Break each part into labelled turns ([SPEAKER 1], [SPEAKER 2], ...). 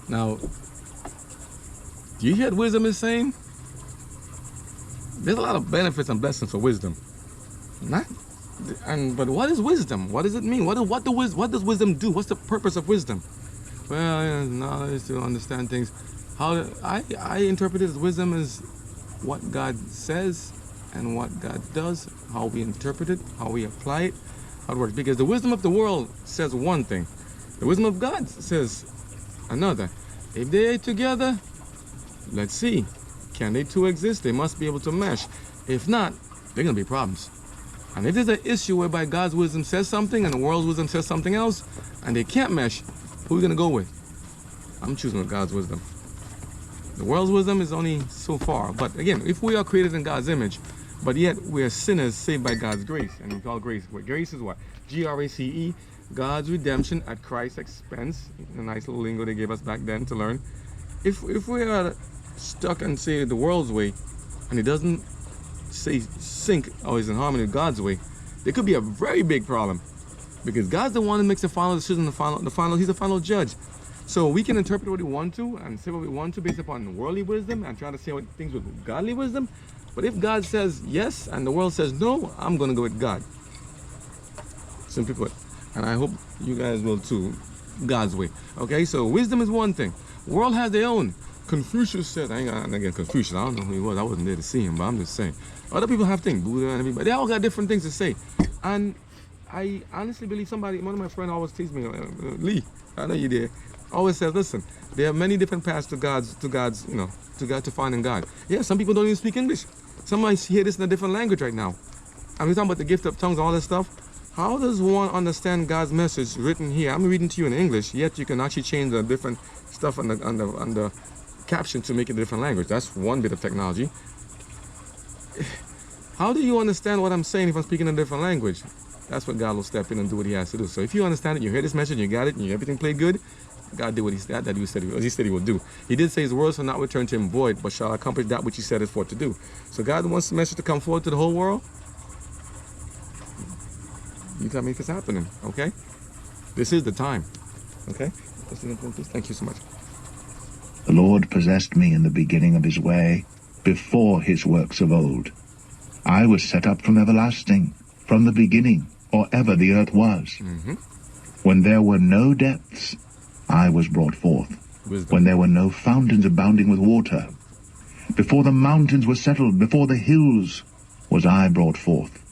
[SPEAKER 1] Now, do you hear what wisdom is saying? There's a lot of benefits and blessings for wisdom. But what is wisdom? What does it mean? What does wisdom do? What's the purpose of wisdom? Well, knowledge to understand things. I interpret it as wisdom is what God says and what God does, how we interpret it, how we apply it, how it works. Because the wisdom of the world says one thing. The wisdom of God says another. If they're together, let's see. Can they two exist? They must be able to mesh. If not, there are going to be problems. And if there's an issue whereby God's wisdom says something and the world's wisdom says something else, and they can't mesh, who are we going to go with? I'm choosing with God's wisdom. The world's wisdom is only so far. But again, if we are created in God's image, but yet we are sinners saved by God's grace. And we call grace. Grace is what? Grace. God's redemption at Christ's expense. A nice little lingo they gave us back then to learn. If we are stuck and say the world's way, and it doesn't say sync or is in harmony with God's way, there could be a very big problem. Because God's the one that makes the final decision, he's the final judge. So we can interpret what we want to and say what we want to based upon worldly wisdom and try to say things with godly wisdom. But if God says yes and the world says no, I'm going to go with God. Simply put. And I hope you guys will too. God's way. Okay, so wisdom is one thing. World has their own. Confucius said, again, Confucius, I don't know who he was. I wasn't there to see him, but I'm just saying. Other people have things, Buddha and everybody. They all got different things to say. And I honestly believe one of my friends always teaches me, Lee, I know you there, always says, listen, there are many different paths to finding God. Yeah, some people don't even speak English. Some might hear this in a different language right now. And we're talking about the gift of tongues and all this stuff. How does one understand God's message written here? I'm reading to you in English, yet you can actually change the different stuff on the caption to make it a different language. That's one bit of technology. How do you understand what I'm saying if I'm speaking a different language? That's what God will step in and do what he has to do. So if you understand it, you hear this message, you got it, and everything played good, God did what he said he will do. He did say his words shall not return to him void, but shall accomplish that which he said is for to do. So God wants the message to come forward to the whole world. You tell me if it's happening, okay? This is the time, okay? Thank you so much.
[SPEAKER 2] The Lord possessed me in the beginning of his way, before his works of old. I was set up from everlasting, from the beginning, or ever the earth was. When there were no depths, I was brought forth.
[SPEAKER 1] Wisdom.
[SPEAKER 2] When there were no fountains abounding with water. Before the mountains were settled, before the hills, was I brought forth.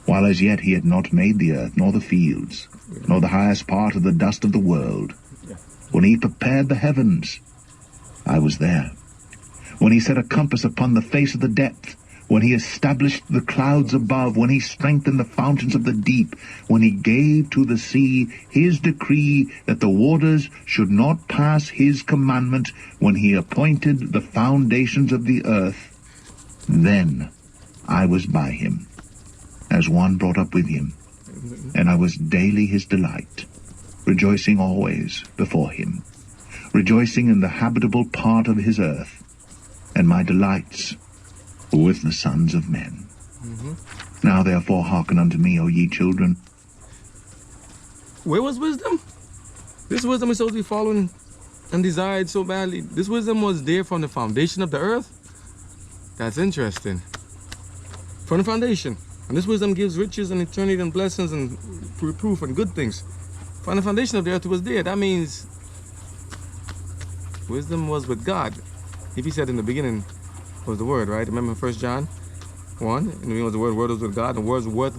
[SPEAKER 2] While as yet he had not made the earth, nor the fields, nor the highest part of the dust of the world. When he prepared the heavens, I was there. When he set a compass upon the face of the depth, when he established the clouds above, when he strengthened the fountains of the deep, when he gave to the sea his decree that the waters should not pass his commandment, when he appointed the foundations of the earth, then I was by him, as one brought up with him, and I was daily his delight, rejoicing always before him, rejoicing in the habitable part of his earth, and my delights with the sons of men. Now therefore hearken unto me, O ye children.
[SPEAKER 1] Where was wisdom? This wisdom is supposed to be following and desired so badly. This wisdom was there from the foundation of the earth. That's interesting. From the foundation. And this wisdom gives riches and eternity and blessings and reproof and good things. From the foundation of the earth it was there. That means wisdom was with God. If he said in the beginning was the word, right? Remember 1 John 1? And the beginning was the word was with God, and the word was with God.